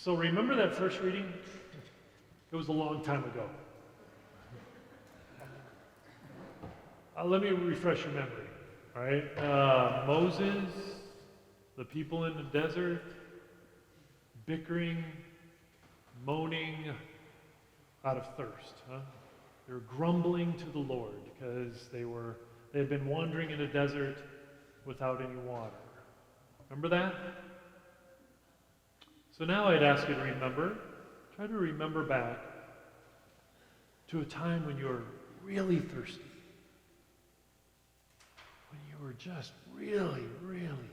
So remember that first reading? It was a long time ago. Let me refresh your memory. All right, Moses, the people in the desert, bickering, moaning out of thirst. They were grumbling to the Lord because they had been wandering in a desert without any water. Remember that? So now I'd ask you to try to remember back to a time when you were really thirsty. When you were just really, really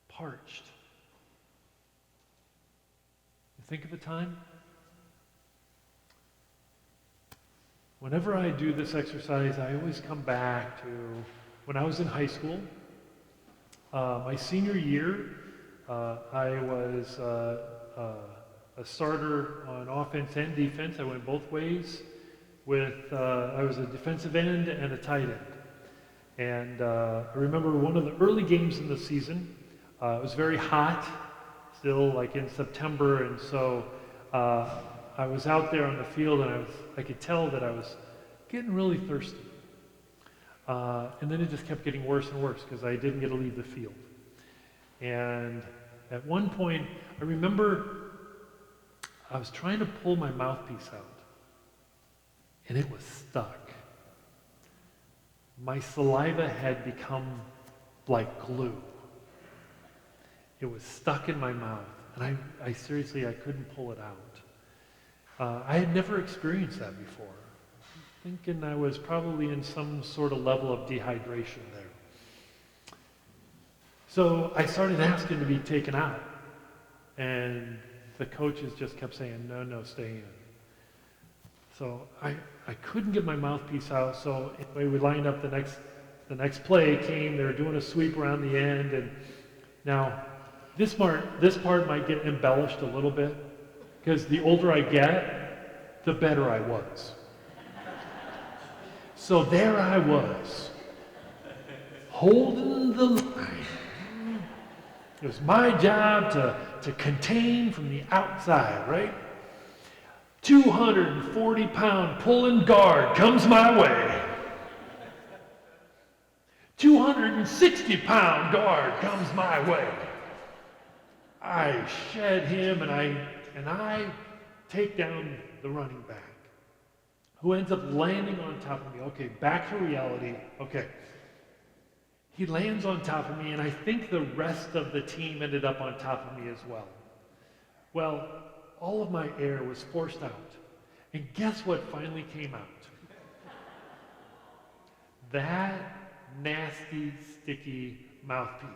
parched. You think of a time? Whenever I do this exercise, I always come back to when I was in high school. My senior year, I was a starter on offense and defense. I went both ways. I was a defensive end and a tight end. And I remember one of the early games in the season. It was very hot, still like in September, and so I was out there on the field, and I could tell that I was getting really thirsty. And then it just kept getting worse and worse because I didn't get to leave the field. And at one point, I remember I was trying to pull my mouthpiece out, and it was stuck. My saliva had become like glue. It was stuck in my mouth, and I seriously, I couldn't pull it out. I had never experienced that before. Thinking I was probably in some sort of level of dehydration there. So I started asking to be taken out, and the coaches just kept saying, no, stay in. So I couldn't get my mouthpiece out, so anyway, we lined up the next play came, they were doing a sweep around the end, and now this part might get embellished a little bit, because the older I get, the better I was. So there I was, holding the line. It was my job to contain from the outside, right? 240-pound pulling guard comes my way. 260-pound guard comes my way. I shed him, and I take down the running back, who ends up landing on top of me. Okay, back to reality. Okay. He lands on top of me, and I think the rest of the team ended up on top of me as well. Well, all of my air was forced out. And guess what finally came out? That nasty, sticky mouthpiece.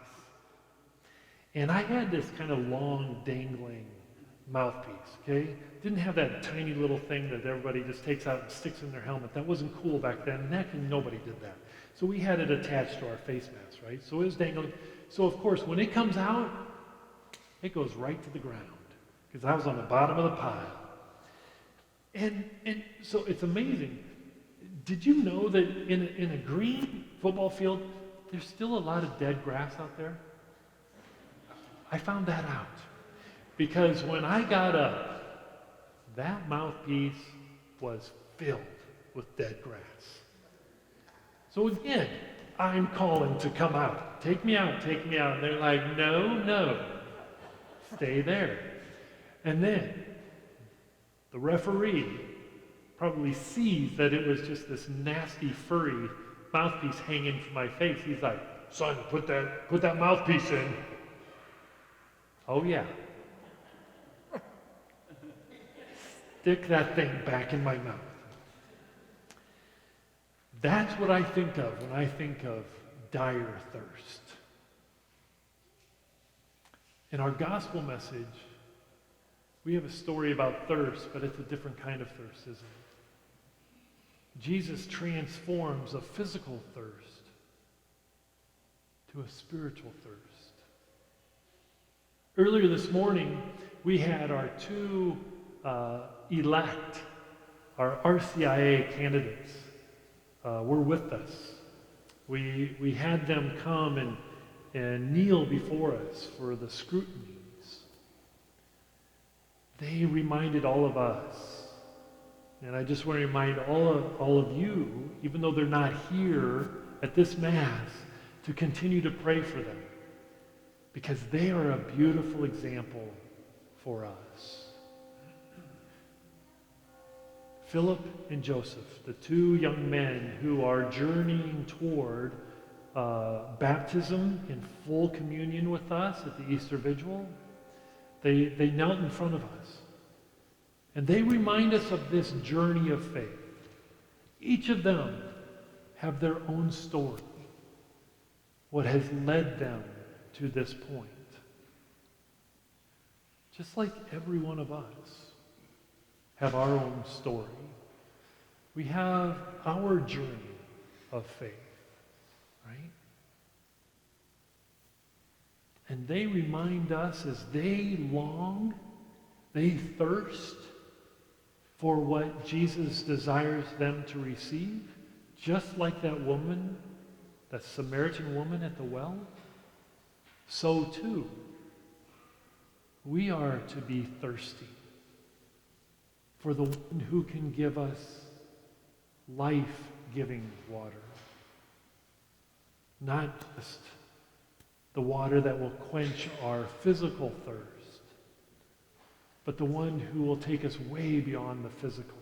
And I had this kind of long, dangling mouthpiece, okay? Didn't have that tiny little thing that everybody just takes out and sticks in their helmet. That wasn't cool back then, and actually nobody did that. So we had it attached to our face mask, right? So it was dangling. So of course, when it comes out, it goes right to the ground, because I was on the bottom of the pile. And so it's amazing. Did you know that in a green football field, there's still a lot of dead grass out there? I found that out. Because when I got up, that mouthpiece was filled with dead grass. So again, I'm calling to come out. Take me out, take me out. And they're like, no, stay there. And then the referee probably sees that it was just this nasty, furry mouthpiece hanging from my face. He's like, son, put that mouthpiece in. Oh yeah. Stick that thing back in my mouth. That's what I think of when I think of dire thirst. In our gospel message, we have a story about thirst, but it's a different kind of thirst, isn't it? Jesus transforms a physical thirst to a spiritual thirst. Earlier this morning, we had our two elect, our RCIA candidates, were with us. We had them come and kneel before us for the scrutinies. they reminded all of us. And I just want to remind all of you, even though they're not here at this Mass, to continue to pray for them. Because they are a beautiful example for us. Philip and Joseph, the two young men who are journeying toward baptism in full communion with us at the Easter Vigil, they knelt in front of us. And they remind us of this journey of faith. Each of them have their own story, what has led them to this point. Just like every one of us have our own story. We have our journey of faith, right? And they remind us as they long, they thirst for what Jesus desires them to receive, just like that woman, that Samaritan woman at the well, so too, we are to be thirsty for the one who can give us life-giving water. Not just the water that will quench our physical thirst, but the one who will take us way beyond the physical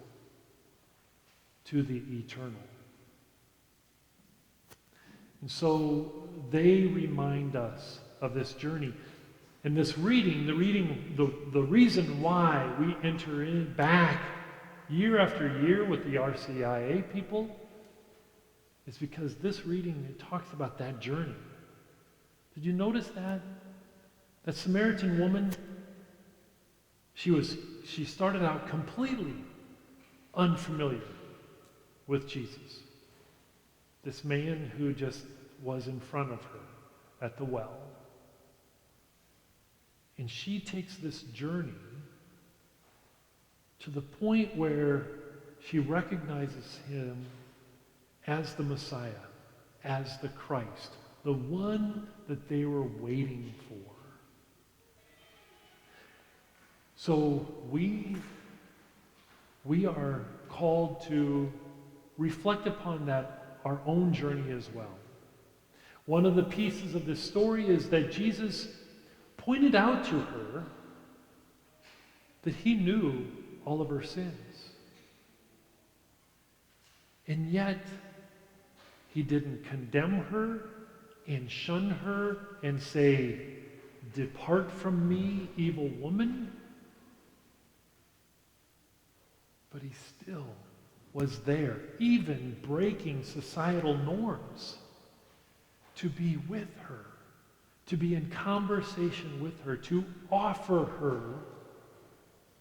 to the eternal. And so they remind us of this journey. And this reading, the reason why we enter in back year after year with the RCIA people is because this reading, it talks about that journey. Did you notice that? That Samaritan woman, she started out completely unfamiliar with Jesus. This man who just was in front of her at the well. And she takes this journey to the point where she recognizes him as the Messiah, as the Christ, the one that they were waiting for. So we are called to reflect upon that, our own journey as well. One of the pieces of this story is that Jesus pointed out to her that he knew all of her sins. And yet, he didn't condemn her and shun her and say, "Depart from me, evil woman." But he still was there, even breaking societal norms, to be with her, to be in conversation with her, to offer her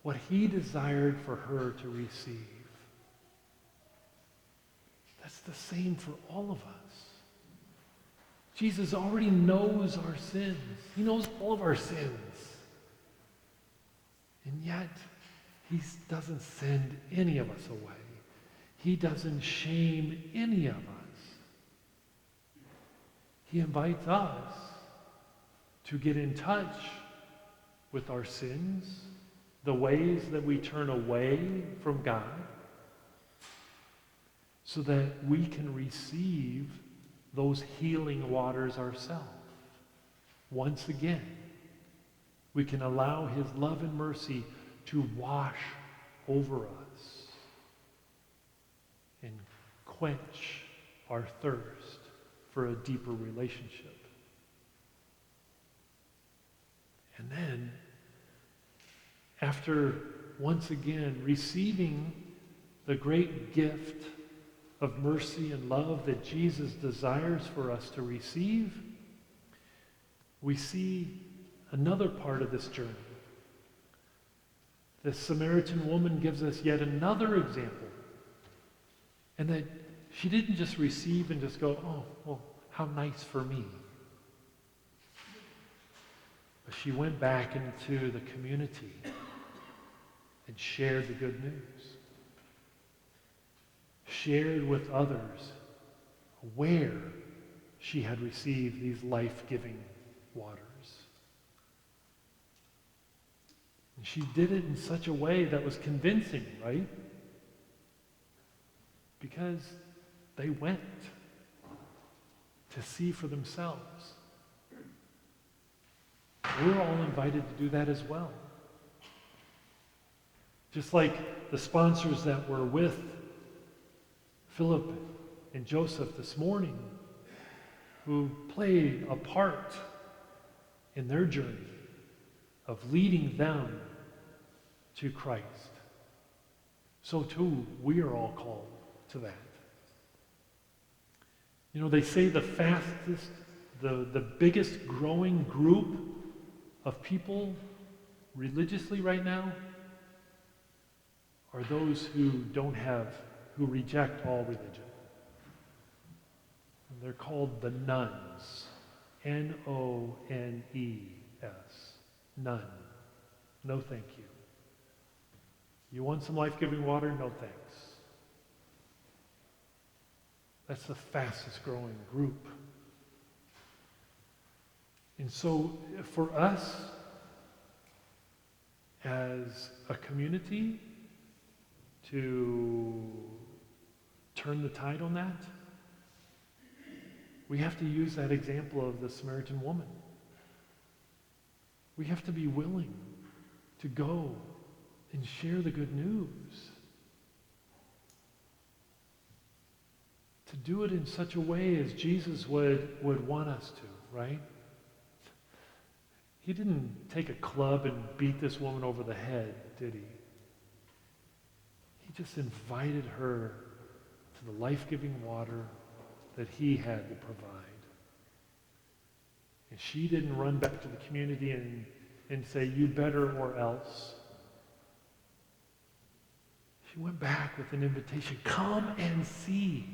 what he desired for her to receive. That's the same for all of us. Jesus already knows our sins. He knows all of our sins. And yet, he doesn't send any of us away. He doesn't shame any of us. He invites us to get in touch with our sins, the ways that we turn away from God, so that we can receive those healing waters ourselves. Once again, we can allow his love and mercy to wash over us and quench our thirst for a deeper relationship. And then, after once again receiving the great gift of mercy and love that Jesus desires for us to receive, we see another part of this journey. The Samaritan woman gives us yet another example. And that she didn't just receive and just go, "Oh, well, how nice for me." But she went back into the community and shared the good news. Shared with others where she had received these life-giving waters. And she did it in such a way that was convincing, right? Because they went to see for themselves. We're all invited to do that as well. Just like the sponsors that were with Philip and Joseph this morning, who played a part in their journey of leading them to Christ. So too, we are all called to that. You know, they say the fastest, the biggest growing group of people religiously right now are those who reject all religion. And they're called the nuns. N-O-N-E-S. None. No thank you. You want some life-giving water? No thanks. That's the fastest growing group. And so for us as a community to turn the tide on that, we have to use that example of the Samaritan woman. We have to be willing to go and share the good news. To do it in such a way as Jesus would want us to, right? He didn't take a club and beat this woman over the head, did he? He just invited her to the life-giving water that he had to provide. And she didn't run back to the community and say, you better or else. She went back with an invitation, come and see.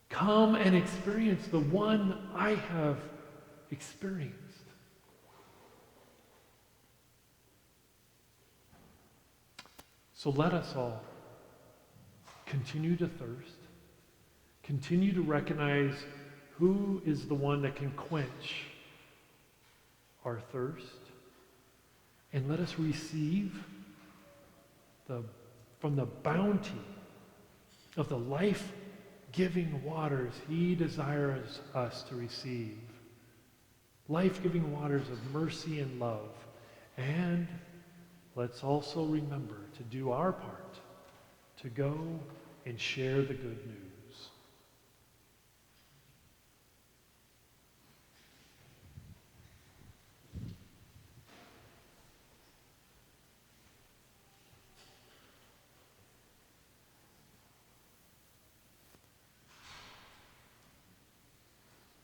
Come and experience the one I have experienced. So let us all continue to thirst, continue to recognize who is the one that can quench our thirst, and let us receive from the bounty of the life-giving waters he desires us to receive. Life-giving waters of mercy and love. And let's also remember to do our part, to go and share the good news.